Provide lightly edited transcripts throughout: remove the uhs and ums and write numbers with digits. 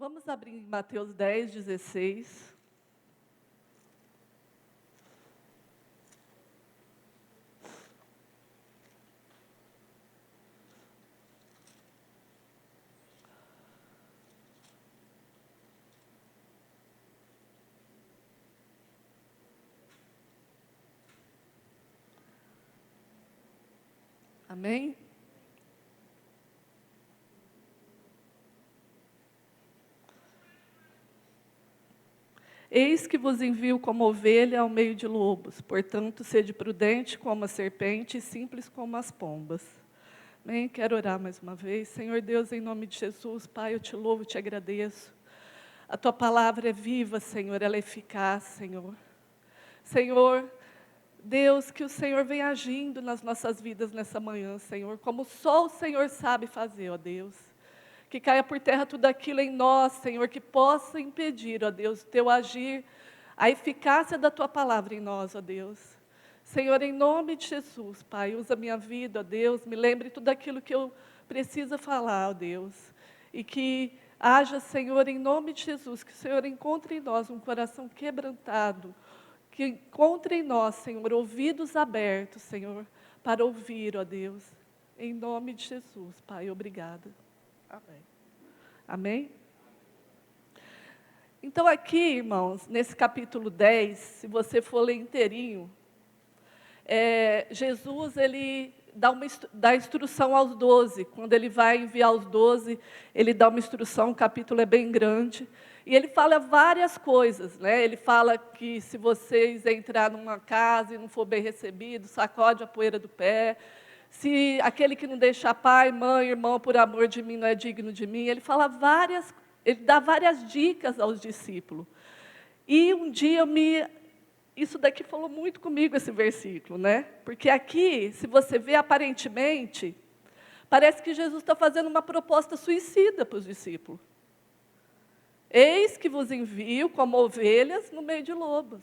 Vamos abrir em Mateus 10, 16. Amém? Eis que vos envio como ovelha ao meio de lobos, portanto, sede prudente como a serpente e simples como as pombas. Amém? Quero orar mais uma vez. Senhor Deus, em nome de Jesus, Pai, eu te louvo, te agradeço. A tua palavra é viva, Senhor, ela é eficaz, Senhor. Senhor, Deus, que o Senhor venha agindo nas nossas vidas nessa manhã, Senhor, como só o Senhor sabe fazer, ó Deus. Que caia por terra tudo aquilo em nós, Senhor, que possa impedir, ó Deus, o teu agir, a eficácia da tua palavra em nós, ó Deus. Senhor, em nome de Jesus, Pai, usa a minha vida, ó Deus, me lembre tudo aquilo que eu preciso falar, ó Deus. E que haja, Senhor, em nome de Jesus, que o Senhor encontre em nós um coração quebrantado, que encontre em nós, Senhor, ouvidos abertos, Senhor, para ouvir, ó Deus. Em nome de Jesus, Pai, obrigada. Amém. Amém? Então aqui, irmãos, nesse capítulo 10, se você for ler inteirinho, Jesus, ele dá instrução aos 12. Quando ele vai enviar os 12, ele dá uma instrução, o capítulo é bem grande. E ele fala várias coisas, né? Ele fala que se vocês entrar numa casa e não for bem recebido, sacode a poeira do pé. Se aquele que não deixa pai, mãe, irmão, por amor de mim, não é digno de mim. Ele dá várias dicas aos discípulos. E um dia isso daqui falou muito comigo, esse versículo, né? Porque aqui, se você vê aparentemente, parece que Jesus está fazendo uma proposta suicida para os discípulos. Eis que vos envio como ovelhas no meio de lobos.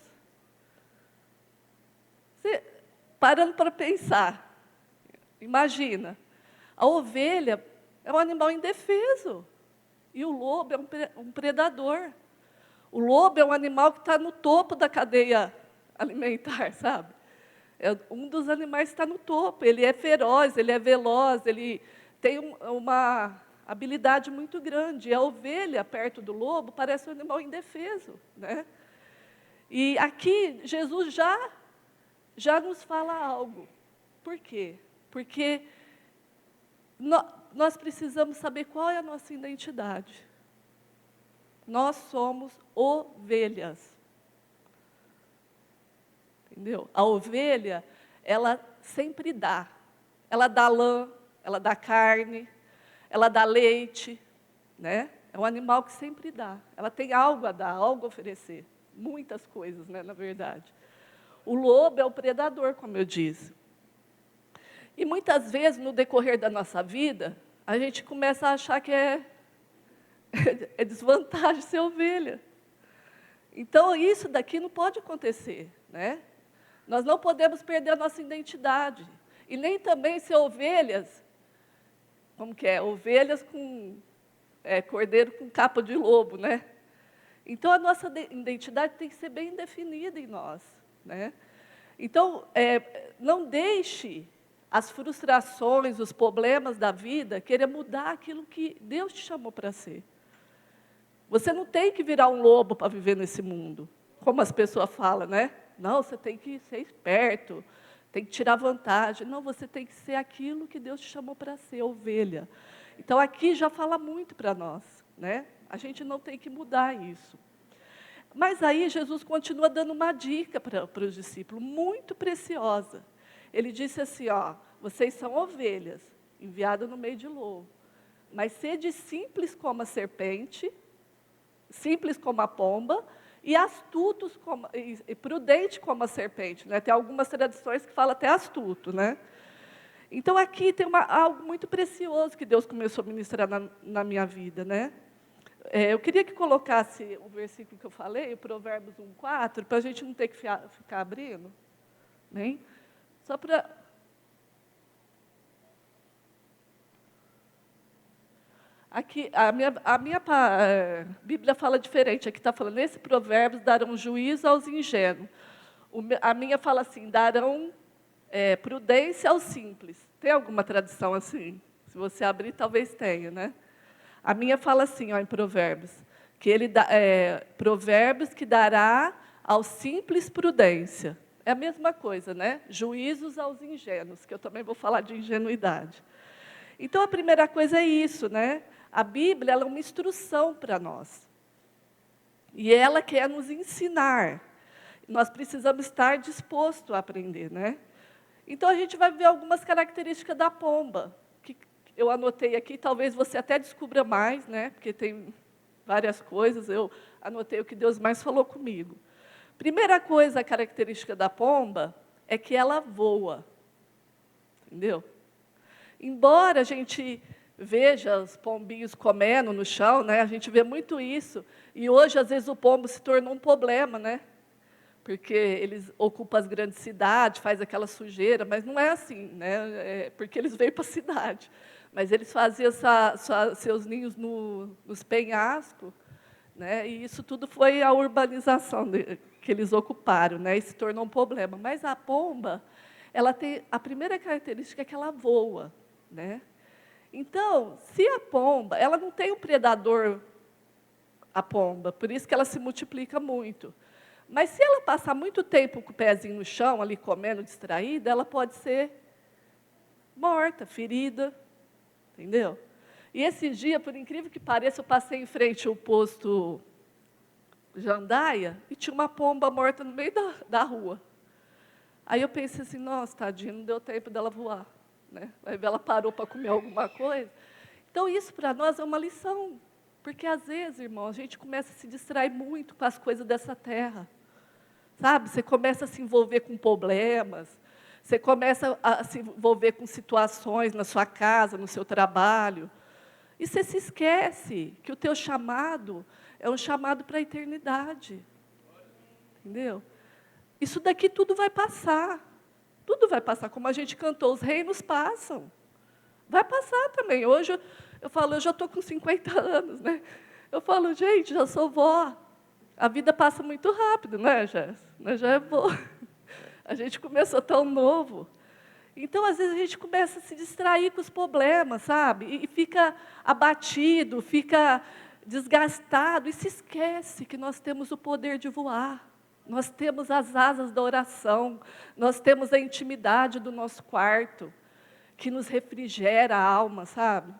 Você, parando para pensar, imagina, a ovelha é um animal indefeso e o lobo é um predador. O lobo é um animal que está no topo da cadeia alimentar, sabe? É um dos animais que está no topo. Ele é feroz, ele é veloz, ele tem uma habilidade muito grande. E a ovelha, perto do lobo, parece um animal indefeso, né? E aqui, Jesus já nos fala algo. Por quê? Porque nós precisamos saber qual é a nossa identidade. Nós somos ovelhas. Entendeu? A ovelha, ela sempre dá. Ela dá lã, ela dá carne, ela dá leite, né? É um animal que sempre dá. Ela tem algo a dar, algo a oferecer. Muitas coisas, né, na verdade. O lobo é o predador, como eu disse. E muitas vezes, no decorrer da nossa vida, a gente começa a achar que é desvantagem ser ovelha. Então, isso daqui não pode acontecer, né? Nós não podemos perder a nossa identidade. E nem também ser ovelhas, como que é? Ovelhas com cordeiro com capa de lobo, né? Então, a nossa identidade tem que ser bem definida em nós, né? Então, não deixe as frustrações, os problemas da vida querer mudar aquilo que Deus te chamou para ser. Você não tem que virar um lobo para viver nesse mundo, como as pessoas falam, né? Não, você tem que ser esperto, tem que tirar vantagem. Não, você tem que ser aquilo que Deus te chamou para ser, ovelha. Então, aqui já fala muito para nós, né? A gente não tem que mudar isso. Mas aí, Jesus continua dando uma dica para os discípulos, muito preciosa. Ele disse assim, ó, vocês são ovelhas, enviadas no meio de lobo. Mas sede simples como a serpente, simples como a pomba, e astutos e prudente como a serpente, né? Tem algumas tradições que falam até astuto, né? Então aqui tem algo muito precioso que Deus começou a ministrar na minha vida, né? Eu queria que colocasse o versículo que eu falei, o Provérbios 1:4, para a gente não ter que ficar abrindo, né? Só para... Aqui, Bíblia fala diferente. Aqui está falando, nesse Provérbios darão juízo aos ingênuos. A minha fala assim, darão prudência aos simples. Tem alguma tradução assim? Se você abrir, talvez tenha, né? A minha fala assim, ó, em Provérbios, que Provérbios que dará ao simples prudência. É a mesma coisa, né? Juízos aos ingênuos, que eu também vou falar de ingenuidade. Então, a primeira coisa é isso, né? A Bíblia ela é uma instrução para nós. E ela quer nos ensinar. Nós precisamos estar dispostos a aprender, né? Então, a gente vai ver algumas características da pomba, que eu anotei aqui, talvez você até descubra mais, né? Porque tem várias coisas, eu anotei o que Deus mais falou comigo. Primeira coisa, a característica da pomba, é que ela voa. Entendeu? Embora a gente veja os pombinhos comendo no chão, né? A gente vê muito isso, e hoje, às vezes, o pombo se tornou um problema, né? Porque eles ocupam as grandes cidades, faz aquela sujeira, mas não é assim, né? Porque eles veio para a cidade. Mas eles faziam seus ninhos nos penhascos, né? E isso tudo foi a urbanização que eles ocuparam, né? E se tornou um problema. Mas a pomba, ela tem a primeira característica é que ela voa, né? Então, se a pomba, ela não tem um predador, a pomba, por isso que ela se multiplica muito. Mas se ela passar muito tempo com o pezinho no chão, ali comendo, distraída, ela pode ser morta, ferida, entendeu? E esse dia, por incrível que pareça, eu passei em frente ao posto Jandaia e tinha uma pomba morta no meio da rua. Aí eu pensei assim, nossa, tadinha, não deu tempo dela voar, né? Aí ela parou para comer alguma coisa. Então, isso para nós é uma lição, porque às vezes, irmão, a gente começa a se distrair muito com as coisas dessa terra. Sabe? Você começa a se envolver com problemas, você começa a se envolver com situações na sua casa, no seu trabalho, e você se esquece que o teu chamado é um chamado para a eternidade. Entendeu? Isso daqui tudo vai passar. Tudo vai passar, como a gente cantou, os reinos passam. Vai passar também. Hoje eu falo, eu já estou com 50 anos, né? Eu falo, gente, já sou vó. A vida passa muito rápido, né, Jéssica? Mas já é boa. A gente começou tão novo. Então, às vezes, a gente começa a se distrair com os problemas, sabe? E fica abatido, fica desgastado, e se esquece que nós temos o poder de voar. Nós temos as asas da oração, nós temos a intimidade do nosso quarto, que nos refrigera a alma, sabe?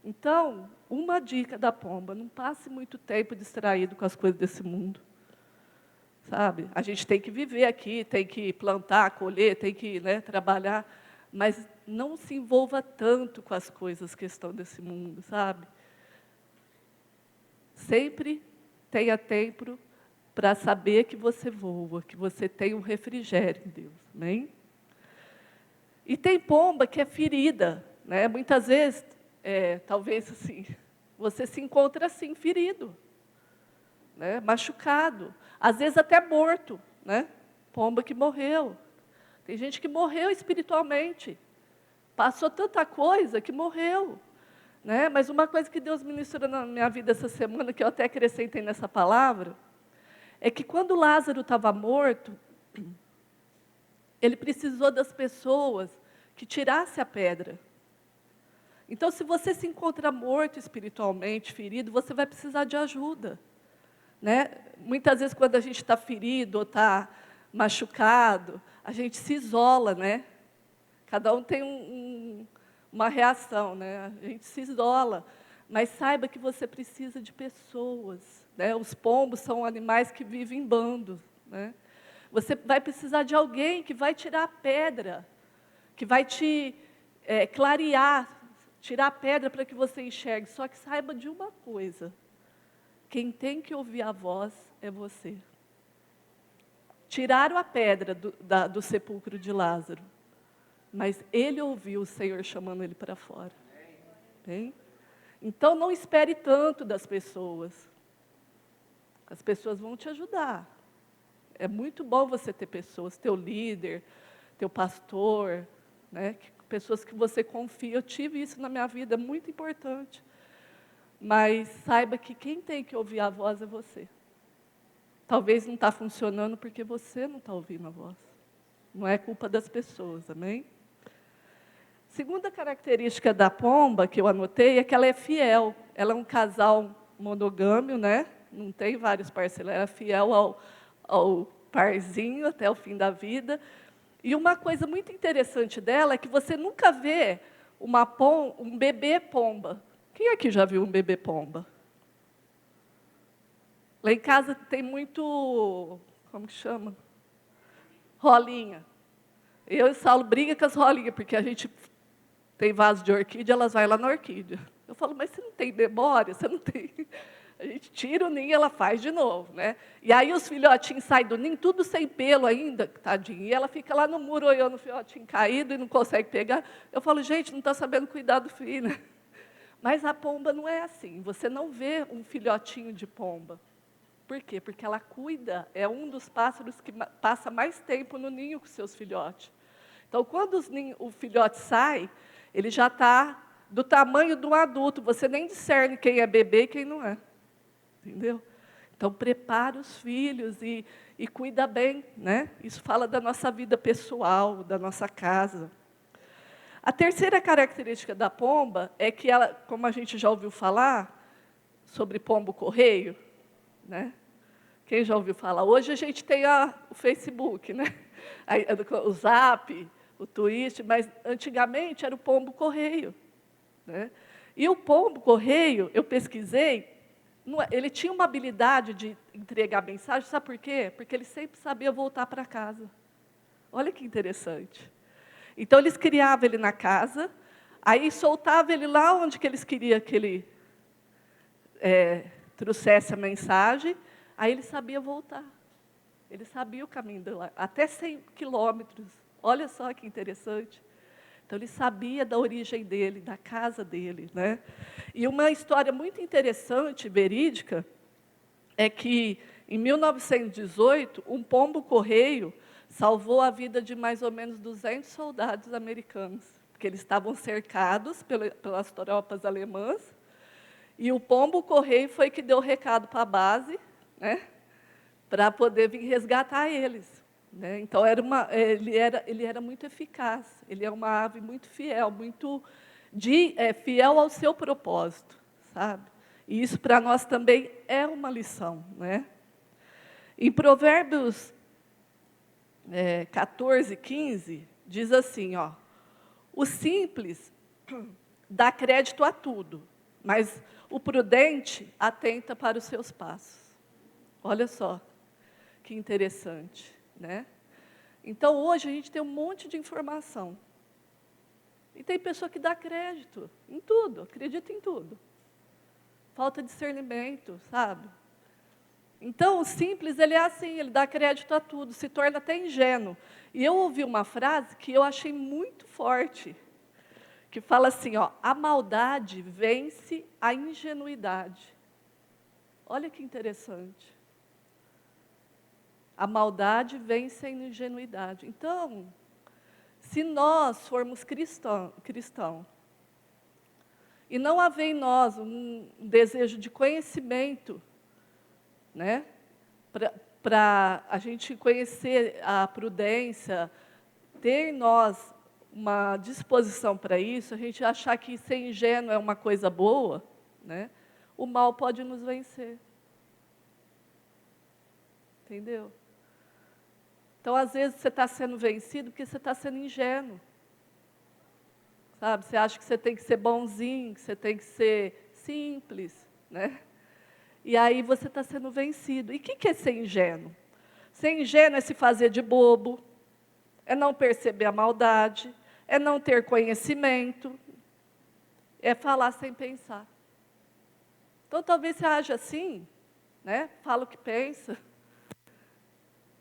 Então, uma dica da pomba, não passe muito tempo distraído com as coisas desse mundo. Sabe? A gente tem que viver aqui, tem que plantar, colher, tem que, né, trabalhar, mas não se envolva tanto com as coisas que estão desse mundo, sabe? Sempre tenha tempo para saber que você voa, que você tem um refrigério em Deus. Amém? E tem pomba que é ferida, né? Muitas vezes, talvez assim, você se encontra assim, ferido, né? Machucado, às vezes até morto, né? Pomba que morreu. Tem gente que morreu espiritualmente, passou tanta coisa que morreu, né? Mas uma coisa que Deus ministrou na minha vida essa semana, que eu até acrescentei nessa palavra, é que quando Lázaro estava morto, ele precisou das pessoas que tirassem a pedra. Então, se você se encontra morto espiritualmente, ferido, você vai precisar de ajuda, né? Muitas vezes, quando a gente está ferido ou está machucado, a gente se isola, né? Cada um tem uma reação, né? A gente se isola, mas saiba que você precisa de pessoas, né? Os pombos são animais que vivem em bandos, né? Você vai precisar de alguém que vai tirar a pedra, que vai te clarear, tirar a pedra para que você enxergue. Só que saiba de uma coisa: quem tem que ouvir a voz é você. Tiraram a pedra do sepulcro de Lázaro, mas ele ouviu o Senhor chamando ele para fora. Bem? Então, não espere tanto das pessoas. As pessoas vão te ajudar. É muito bom você ter pessoas, teu líder, teu pastor, né? Pessoas que você confia. Eu tive isso na minha vida, é muito importante. mas saiba que quem tem que ouvir a voz é você. Talvez não está funcionando porque você não está ouvindo a voz. Não é culpa das pessoas, amém? Segunda característica da pomba, que eu anotei, é que ela é fiel. Ela é um casal monogâmio, né? Não tem vários parceiros, ela é fiel ao parzinho até o fim da vida. E uma coisa muito interessante dela é que você nunca vê um bebê pomba. Quem aqui já viu um bebê pomba? Lá em casa tem muito, como que chama? Rolinha. Eu e o Saulo briga com as rolinhas, porque a gente tem vaso de orquídea, elas vão lá na orquídea. Eu falo, mas você não tem memória? Você não tem... A gente tira o ninho e ela faz de novo, né? E aí os filhotinhos saem do ninho, tudo sem pelo ainda, tadinho. E ela fica lá no muro olhando o filhotinho caído e não consegue pegar. Eu falo, gente, não está sabendo cuidar do filho. Mas a pomba não é assim. Você não vê um filhotinho de pomba. Por quê? Porque ela cuida, é um dos pássaros que passa mais tempo no ninho com seus filhotes. Então, quando o filhote sai, ele já está do tamanho de um adulto. Você nem discerne quem é bebê e quem não é. Entendeu? Então, prepara os filhos e cuida bem, né? Isso fala da nossa vida pessoal, da nossa casa. A terceira característica da pomba é que ela, como a gente já ouviu falar sobre pombo-correio, né? Quem já ouviu falar? Hoje a gente tem o Facebook, né? O Zap, o Twitch, mas antigamente era o pombo-correio, né? E o pombo-correio, eu pesquisei, ele tinha uma habilidade de entregar mensagem, sabe por quê? Porque ele sempre sabia voltar para casa. Olha que interessante. Então, eles criavam ele na casa, aí soltavam ele lá onde que eles queriam que ele trouxesse a mensagem, aí ele sabia voltar. Ele sabia o caminho de lá, até 100 quilômetros. Olha só que interessante. Então, ele sabia da origem dele, da casa dele, né? E uma história muito interessante, verídica, é que, em 1918, um pombo-correio salvou a vida de mais ou menos 200 soldados americanos, porque eles estavam cercados pelas tropas alemãs, e o pombo-correio foi que deu o recado para a base, né, para poder vir resgatar eles. Né? Então, ele era muito eficaz, ele é uma ave muito fiel, fiel ao seu propósito, sabe? E isso para nós também é uma lição. Né? Em Provérbios 14, 15, diz assim, ó, o simples dá crédito a tudo, mas o prudente atenta para os seus passos. Olha só, que interessante. Né? Então, hoje, a gente tem um monte de informação. E tem pessoa que dá crédito em tudo, acredita em tudo. Falta discernimento, sabe? Então, o simples, ele é assim, ele dá crédito a tudo, se torna até ingênuo. E eu ouvi uma frase que eu achei muito forte, que fala assim, ó, a maldade vence a ingenuidade. Olha que interessante. A maldade vence a ingenuidade. Então, se nós formos cristãos e não haver em nós um desejo de conhecimento, né, para a gente conhecer a prudência, ter em nós uma disposição para isso, a gente achar que ser ingênuo é uma coisa boa, né, o mal pode nos vencer. Entendeu? Então, às vezes, você está sendo vencido porque você está sendo ingênuo. Sabe? Você acha que você tem que ser bonzinho, que você tem que ser simples, né? E aí você está sendo vencido. E o que é ser ingênuo? Ser ingênuo é se fazer de bobo, é não perceber a maldade, é não ter conhecimento, é falar sem pensar. Então, talvez você age assim, né? Fala o que pensa.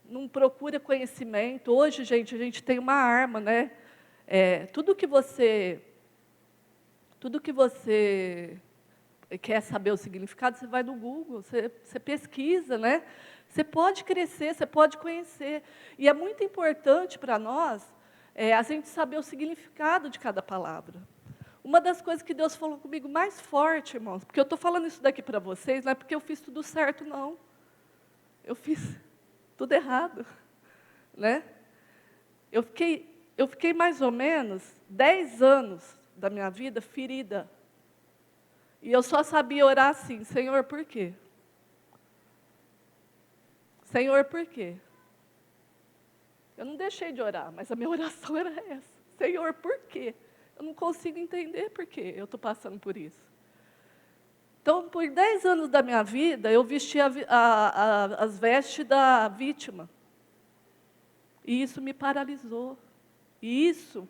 Não procura conhecimento. Hoje, gente, a gente tem uma arma, né? Tudo que você quer saber o significado, você vai no Google, você pesquisa, né? Você pode crescer, você pode conhecer. E é muito importante para nós a gente saber o significado de cada palavra. Uma das coisas que Deus falou comigo mais forte, irmãos, porque eu estou falando isso daqui para vocês, não é porque eu fiz tudo certo, não. Eu fiz tudo errado, né? Eu fiquei mais ou menos 10 anos da minha vida ferida. E eu só sabia orar assim, Senhor, por quê? Senhor, por quê? Eu não deixei de orar, mas a minha oração era essa. Senhor, por quê? Eu não consigo entender por que eu estou passando por isso. Então, por 10 anos da minha vida, eu vesti as vestes da vítima. E isso me paralisou. E isso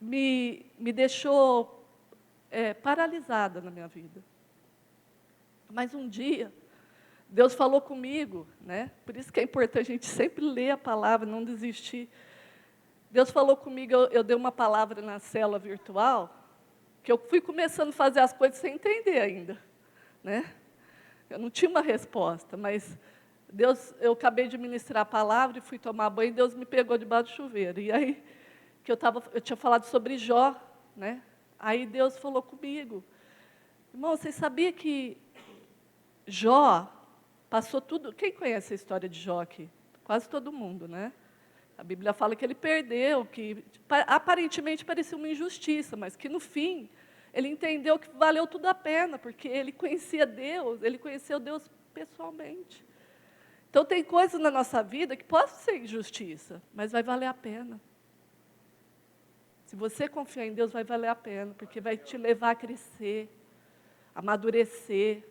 me deixou paralisada na minha vida. Mas um dia, Deus falou comigo, né? Por isso que é importante a gente sempre ler a palavra, não desistir. Deus falou comigo, eu dei uma palavra na célula virtual, que eu fui começando a fazer as coisas sem entender ainda, né? Eu não tinha uma resposta, mas eu acabei de ministrar a palavra e fui tomar banho, e Deus me pegou debaixo do chuveiro. E aí, eu tinha falado sobre Jó, né? Aí Deus falou comigo, irmão, você sabia que Jó passou tudo... Quem conhece a história de Jó aqui? Quase todo mundo, né? A Bíblia fala que ele perdeu, que aparentemente parecia uma injustiça, mas que no fim ele entendeu que valeu tudo a pena, porque ele conhecia Deus, ele conheceu Deus pessoalmente. Então tem coisas na nossa vida que podem ser injustiça, mas vai valer a pena. Se você confiar em Deus, vai valer a pena, porque vai te levar a crescer, a amadurecer.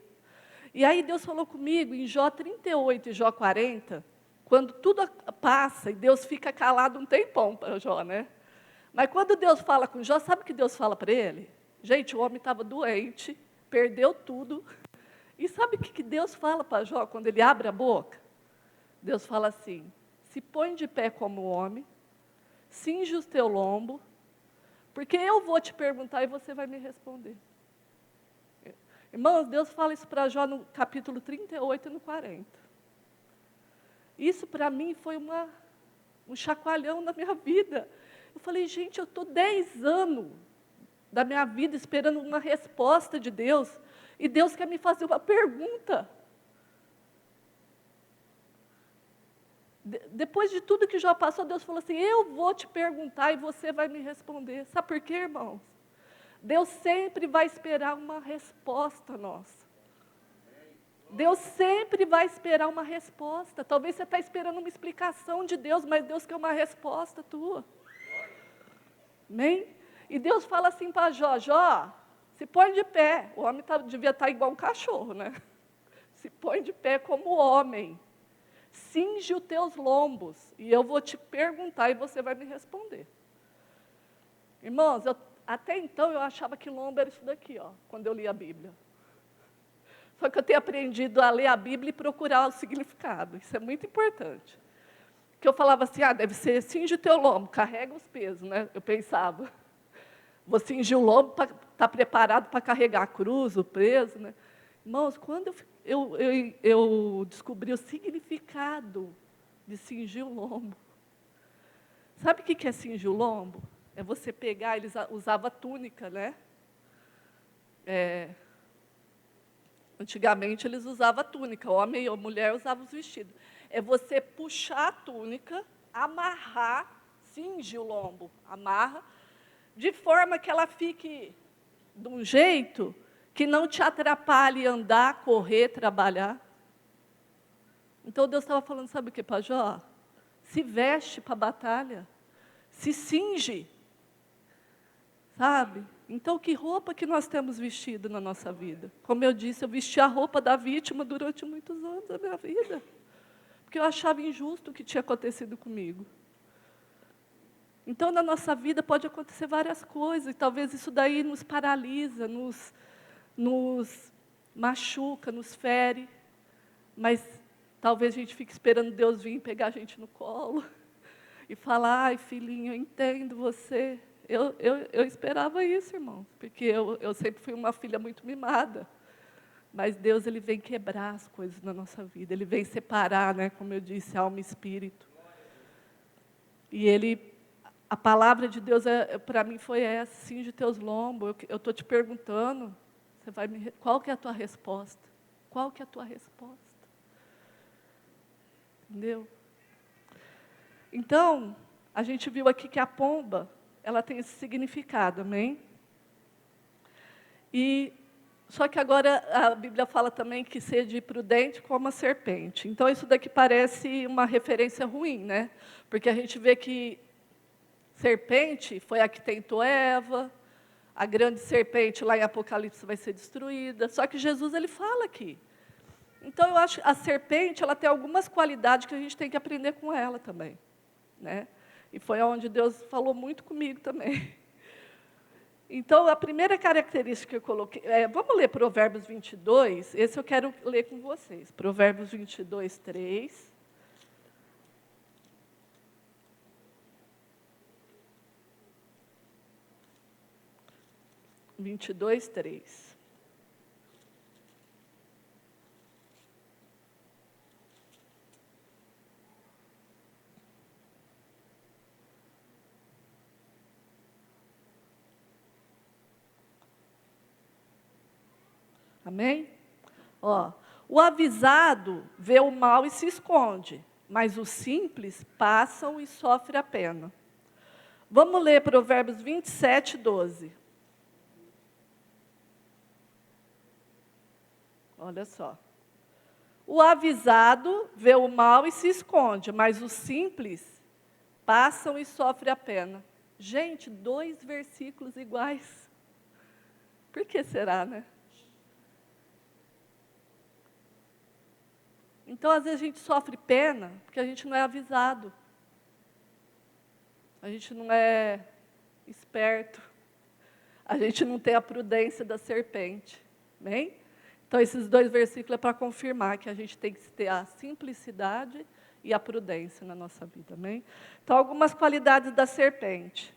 E aí Deus falou comigo em Jó 38 e Jó 40, quando tudo passa e Deus fica calado um tempão para Jó, né? Mas quando Deus fala com Jó, sabe o que Deus fala para ele? Gente, o homem estava doente, perdeu tudo. E sabe o que Deus fala para Jó quando ele abre a boca? Deus fala assim, se põe de pé como homem, cinge o teu lombo, porque eu vou te perguntar e você vai me responder. Irmãos, Deus fala isso para Jó no capítulo 38 e no 40. Isso, para mim, foi um chacoalhão na minha vida. Eu falei, gente, eu estou 10 anos da minha vida esperando uma resposta de Deus, e Deus quer me fazer uma pergunta. Depois de tudo que já passou, Deus falou assim, eu vou te perguntar e você vai me responder. Sabe por quê, irmãos? Deus sempre vai esperar uma resposta nossa. Deus sempre vai esperar uma resposta. Talvez você está esperando uma explicação de Deus, mas Deus quer uma resposta tua. Amém? E Deus fala assim para Jó, Jó, se põe de pé. O homem devia estar igual um cachorro, né? Se põe de pé como homem. Cinge os teus lombos, e eu vou te perguntar e você vai me responder. Irmãos, até então eu achava que lombo era isso daqui, ó, quando eu li a Bíblia. Só que eu tenho aprendido a ler a Bíblia e procurar o significado. Isso é muito importante. Porque eu falava assim, deve ser cinge o teu lombo, carrega os pesos, né? Eu pensava. Vou cingir o lombo para estar preparado para carregar a cruz, o peso, né? Irmãos, quando eu descobri o significado de cingir o lombo. Sabe o que é cingir o lombo? É você pegar, eles usavam túnica, né? Antigamente eles usavam túnica, homem ou mulher usavam os vestidos. É você puxar a túnica, amarrar, cingir o lombo, amarra, de forma que ela fique de um jeito que não te atrapalhe andar, correr, trabalhar. Então Deus estava falando, sabe o que, para Jó? Se veste para a batalha, se cinge, sabe? Então, que roupa que nós temos vestido na nossa vida? Como eu disse, eu vesti a roupa da vítima durante muitos anos da minha vida, porque eu achava injusto o que tinha acontecido comigo. Então, na nossa vida pode acontecer várias coisas, e talvez isso daí nos paralisa, nos machuca, nos fere, mas talvez a gente fique esperando Deus vir pegar a gente no colo e falar, ai, filhinho, eu entendo você. Eu esperava isso, irmão, porque eu sempre fui uma filha muito mimada. Mas Deus, Ele vem quebrar as coisas na nossa vida, Ele vem separar, né, como eu disse, alma e espírito. E Ele A palavra de Deus, para mim, foi essa: cinge teus lombos. Eu estou te perguntando, qual que é a tua resposta? Qual que é a tua resposta? Entendeu? Então, a gente viu aqui que a pomba, ela tem esse significado, amém? Só que agora a Bíblia fala também que seja prudente como a serpente. Então, isso daqui parece uma referência ruim, né? Porque a gente vê que serpente foi a que tentou Eva, a grande serpente lá em Apocalipse vai ser destruída. Só que Jesus, ele fala aqui. Então, eu acho que a serpente, ela tem algumas qualidades que a gente tem que aprender com ela também, né? E foi onde Deus falou muito comigo também. Então, a primeira característica que eu coloquei... vamos ler Provérbios 22, esse eu quero ler com vocês. Provérbios 22, 3. Amém? Ó, o avisado vê o mal e se esconde, mas os simples passam e sofrem a pena. Vamos ler Provérbios 27, 12. Olha só. O avisado vê o mal e se esconde, mas os simples passam e sofrem a pena. Gente, 2 versículos iguais. Por que será, né? Então, às vezes, a gente sofre pena porque a gente não é avisado. A gente não é esperto. A gente não tem a prudência da serpente. Bem? Então, esses 2 versículos é para confirmar que a gente tem que ter a simplicidade e a prudência na nossa vida. Amém? Então, algumas qualidades da serpente.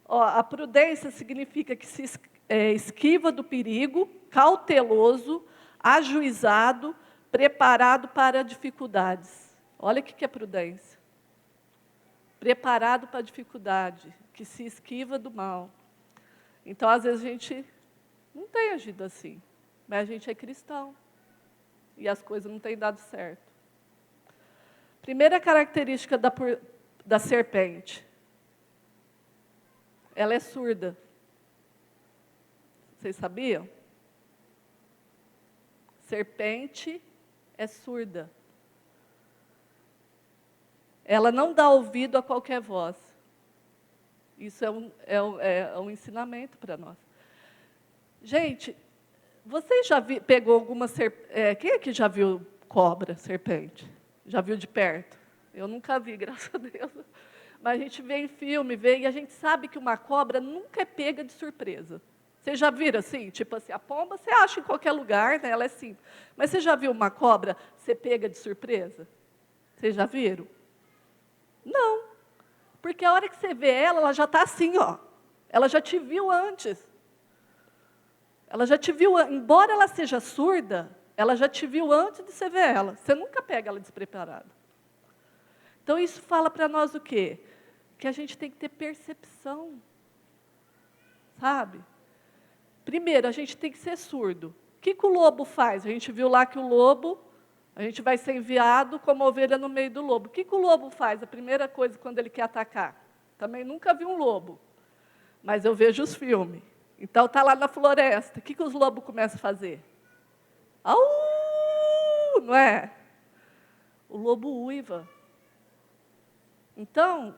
Ó, a prudência significa que se esquiva do perigo, cauteloso, ajuizado, preparado para dificuldades. Olha o que é prudência. Preparado para a dificuldade, que se esquiva do mal. Então, às vezes, a gente não tem agido assim, mas a gente é cristão. E as coisas não têm dado certo. Primeira característica da serpente. Ela é surda. Vocês sabiam? Serpente é surda. Ela não dá ouvido a qualquer voz. Isso é um ensinamento para nós. Gente, vocês já pegou alguma serpente? Quem aqui já viu cobra, serpente? Já viu de perto? Eu nunca vi, graças a Deus. Mas a gente vê em filme, e a gente sabe que uma cobra nunca é pega de surpresa. Vocês já viram assim? Tipo assim, a pomba você acha em qualquer lugar, né? Ela é simples. Mas você já viu uma cobra ser pega de surpresa? Vocês já viram? Não. Porque a hora que você vê ela já está assim, ó. Ela já te viu antes. Ela já te viu, embora ela seja surda, ela já te viu antes de você ver ela. Você nunca pega ela despreparada. Então, isso fala para nós o quê? Que a gente tem que ter percepção. Sabe? Primeiro, a gente tem que ser surdo. O que o lobo faz? A gente viu lá que o lobo, a gente vai ser enviado como ovelha no meio do lobo. O que o lobo faz? A primeira coisa quando ele quer atacar? Também nunca vi um lobo, mas eu vejo os filmes. Então, está lá na floresta. O que os lobos começam a fazer? Au! Não é? O lobo uiva. Então,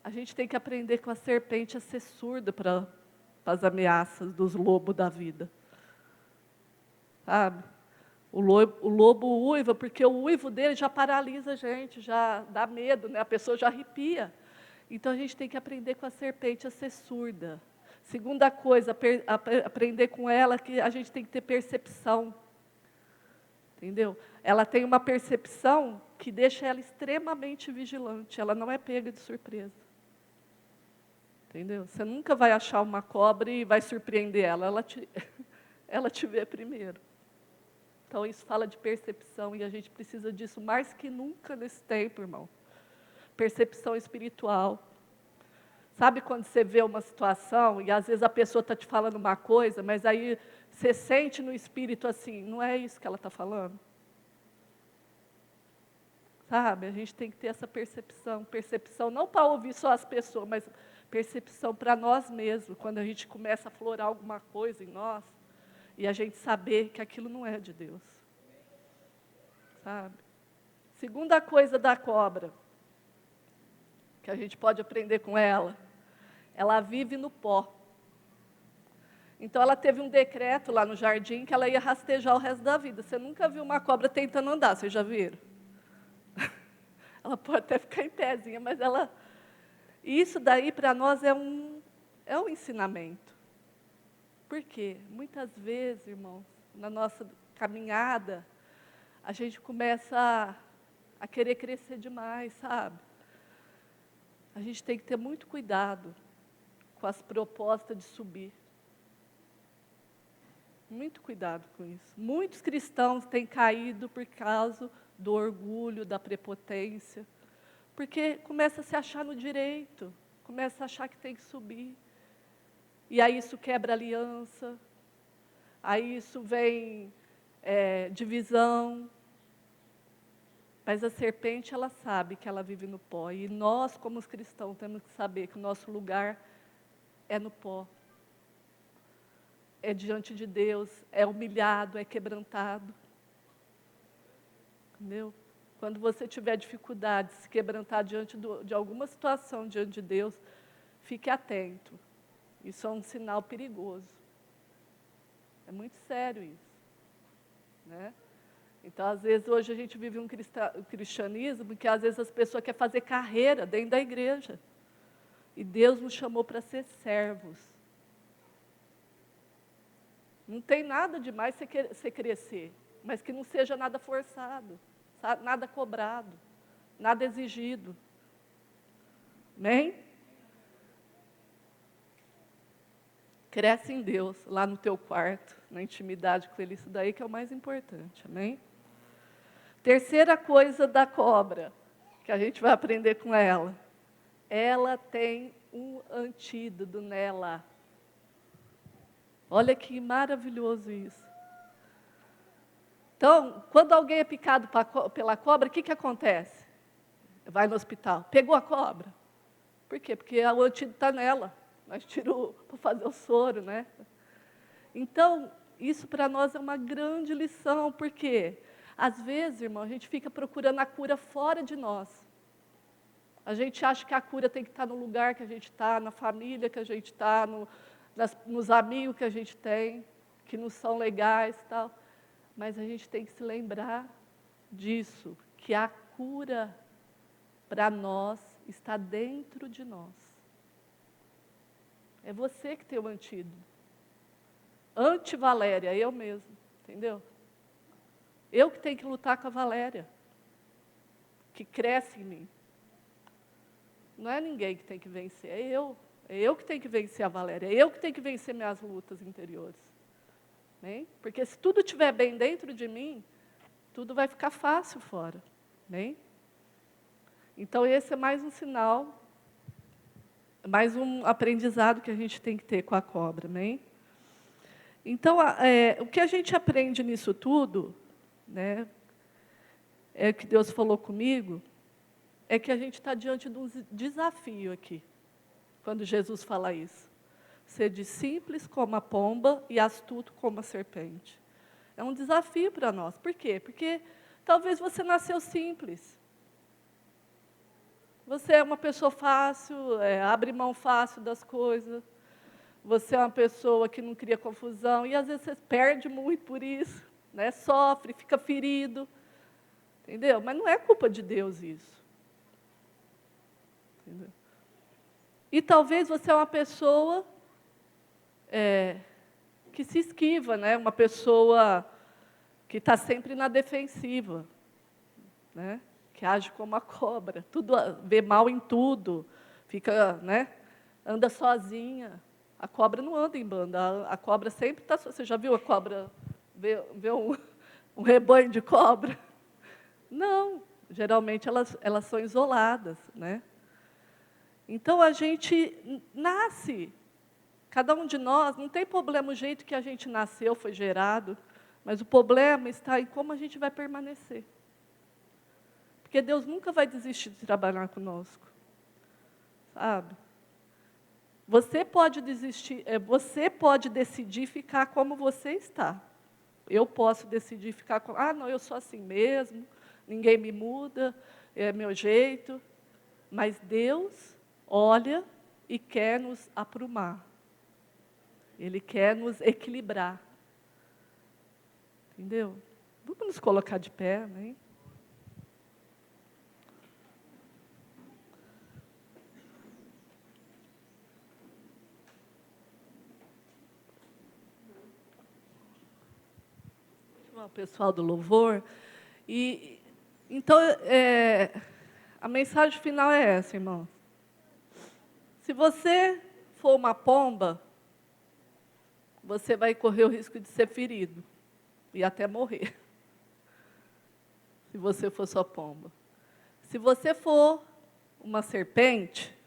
a gente tem que aprender com a serpente a ser surda para as ameaças dos lobos da vida. Sabe? O lobo uiva, porque o uivo dele já paralisa a gente, já dá medo, né? A pessoa já arrepia. Então, a gente tem que aprender com a serpente a ser surda. Segunda coisa, aprender com ela que a gente tem que ter percepção. Entendeu? Ela tem uma percepção que deixa ela extremamente vigilante. Ela não é pega de surpresa. Entendeu? Você nunca vai achar uma cobra e vai surpreender ela. Ela te vê primeiro. Então, isso fala de percepção e a gente precisa disso mais que nunca nesse tempo, irmão. Percepção espiritual. Sabe quando você vê uma situação e às vezes a pessoa está te falando uma coisa, mas aí você sente no espírito assim, não é isso que ela está falando? Sabe, a gente tem que ter essa percepção não para ouvir só as pessoas, mas percepção para nós mesmos, quando a gente começa a florar alguma coisa em nós, e a gente saber que aquilo não é de Deus. Sabe? Segunda coisa da cobra, que a gente pode aprender com ela vive no pó. Então, ela teve um decreto lá no jardim que ela ia rastejar o resto da vida. Você nunca viu uma cobra tentando andar, vocês já viram? Ela pode até ficar em pezinha, mas ela... Isso daí, para nós, é um ensinamento. Por quê? Muitas vezes, irmãos, na nossa caminhada, a gente começa a querer crescer demais, sabe? A gente tem que ter muito cuidado com as propostas de subir. Muito cuidado com isso. Muitos cristãos têm caído por causa do orgulho, da prepotência, porque começa a se achar no direito, começa a achar que tem que subir. E aí isso quebra aliança, aí isso vem divisão. Mas a serpente, ela sabe que ela vive no pó. E nós, como os cristãos, temos que saber que o nosso lugar é no pó. É diante de Deus, é humilhado, é quebrantado. Entendeu? Quando você tiver dificuldade de se quebrantar diante de alguma situação diante de Deus, fique atento. Isso é um sinal perigoso. É muito sério isso. Né? Então, às vezes, hoje a gente vive um cristianismo que, às vezes, as pessoas querem fazer carreira dentro da igreja. E Deus nos chamou para ser servos. Não tem nada demais você crescer, mas que não seja nada forçado, sabe? Nada cobrado, nada exigido. Amém? Cresce em Deus, lá no teu quarto, na intimidade com Ele, isso daí que é o mais importante, amém? Terceira coisa da cobra, que a gente vai aprender com ela tem um antídoto nela. Olha que maravilhoso isso. Então, quando alguém é picado pela cobra, o que acontece? Vai no hospital. Pegou a cobra. Por quê? Porque o antídoto está nela. Nós tiramos para fazer o soro, né? Então, isso para nós é uma grande lição, porque às vezes, irmão, a gente fica procurando a cura fora de nós. A gente acha que a cura tem que estar no lugar que a gente está, na família que a gente está, nos amigos que a gente tem, que não são legais e tal. Mas a gente tem que se lembrar disso, que a cura para nós está dentro de nós. É você que tem o antídoto. Anti-Valéria, eu mesmo, entendeu? Eu que tenho que lutar com a Valéria, que cresce em mim. Não é ninguém que tem que vencer, é eu. É eu que tenho que vencer a Valéria, é eu que tenho que vencer minhas lutas interiores. Né? Porque se tudo estiver bem dentro de mim, tudo vai ficar fácil fora. Né? Então, esse é mais um sinal, mais um aprendizado que a gente tem que ter com a cobra. Né? Então, o que a gente aprende nisso tudo, né, é que Deus falou comigo, é que a gente está diante de um desafio aqui, quando Jesus fala isso. Sede simples como a pomba e astuto como a serpente. É um desafio para nós. Por quê? Porque talvez você nasceu simples. Você é uma pessoa fácil, abre mão fácil das coisas. Você é uma pessoa que não cria confusão. E às vezes você perde muito por isso. Né? Sofre, fica ferido. Entendeu? Mas não é culpa de Deus isso. Entendeu? E talvez você é uma pessoa que se esquiva, né? Uma pessoa que está sempre na defensiva, né? Que age como a cobra, vê mal em tudo, fica, né? Anda sozinha. A cobra não anda em banda, a cobra sempre está... Você já viu a cobra, vê um rebanho de cobra? Não, geralmente elas são isoladas, né? Então, a gente nasce, cada um de nós, não tem problema o jeito que a gente nasceu, foi gerado, mas o problema está em como a gente vai permanecer. Porque Deus nunca vai desistir de trabalhar conosco, sabe? Você pode desistir, você pode decidir ficar como você está. Eu posso decidir ficar como, não, eu sou assim mesmo, ninguém me muda, é meu jeito. Mas Deus olha e quer nos aprumar. Ele quer nos equilibrar. Entendeu? Vamos nos colocar de pé, né? O pessoal do louvor. E então, a mensagem final é essa, irmão. Se você for uma pomba, você vai correr o risco de ser ferido e até morrer. Se você for só pomba. Se você for uma serpente,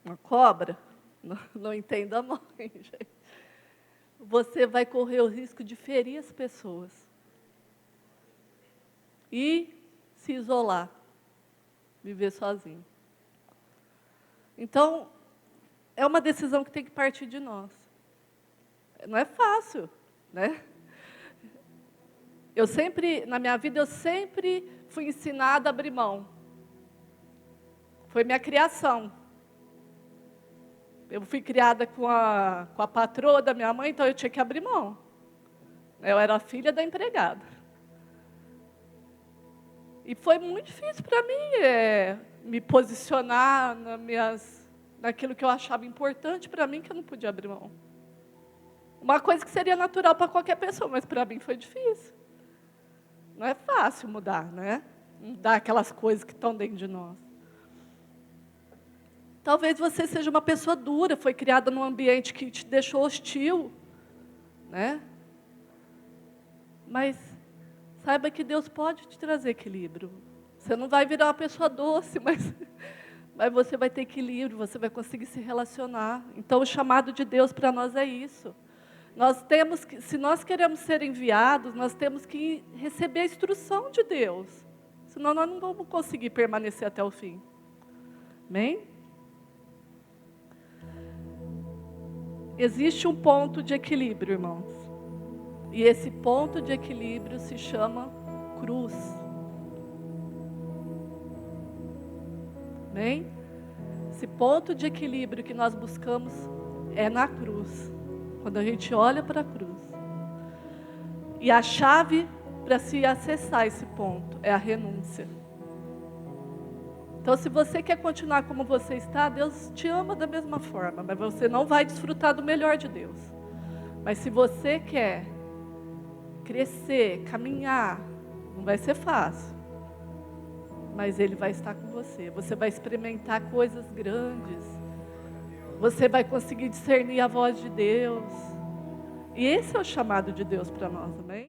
uma cobra, não entenda mal, gente. Você vai correr o risco de ferir as pessoas e se isolar, viver sozinho. Então, é uma decisão que tem que partir de nós. Não é fácil, né? Na minha vida, eu sempre fui ensinada a abrir mão. Foi minha criação. Eu fui criada com a patroa da minha mãe, então eu tinha que abrir mão. Eu era filha da empregada. E foi muito difícil para mim me posicionar naquilo que eu achava importante para mim, que eu não podia abrir mão. Uma coisa que seria natural para qualquer pessoa, mas para mim foi difícil. Não é fácil mudar, né? Mudar aquelas coisas que estão dentro de nós. Talvez você seja uma pessoa dura, foi criada num ambiente que te deixou hostil, né? Mas saiba que Deus pode te trazer equilíbrio. Você não vai virar uma pessoa doce, mas você vai ter equilíbrio, você vai conseguir se relacionar. Então, o chamado de Deus para nós é isso. Se nós queremos ser enviados, nós temos que receber a instrução de Deus. Senão nós não vamos conseguir permanecer até o fim. Amém? Existe um ponto de equilíbrio, irmãos. E esse ponto de equilíbrio se chama cruz. Amém? Esse ponto de equilíbrio que nós buscamos é na cruz. Quando a gente olha para a cruz. E a chave para se acessar esse ponto é a renúncia. Então, se você quer continuar como você está, Deus te ama da mesma forma, mas você não vai desfrutar do melhor de Deus. Mas se você quer crescer, caminhar, não vai ser fácil. Mas Ele vai estar com você. Você vai experimentar coisas grandes. Você vai conseguir discernir a voz de Deus. E esse é o chamado de Deus para nós, amém?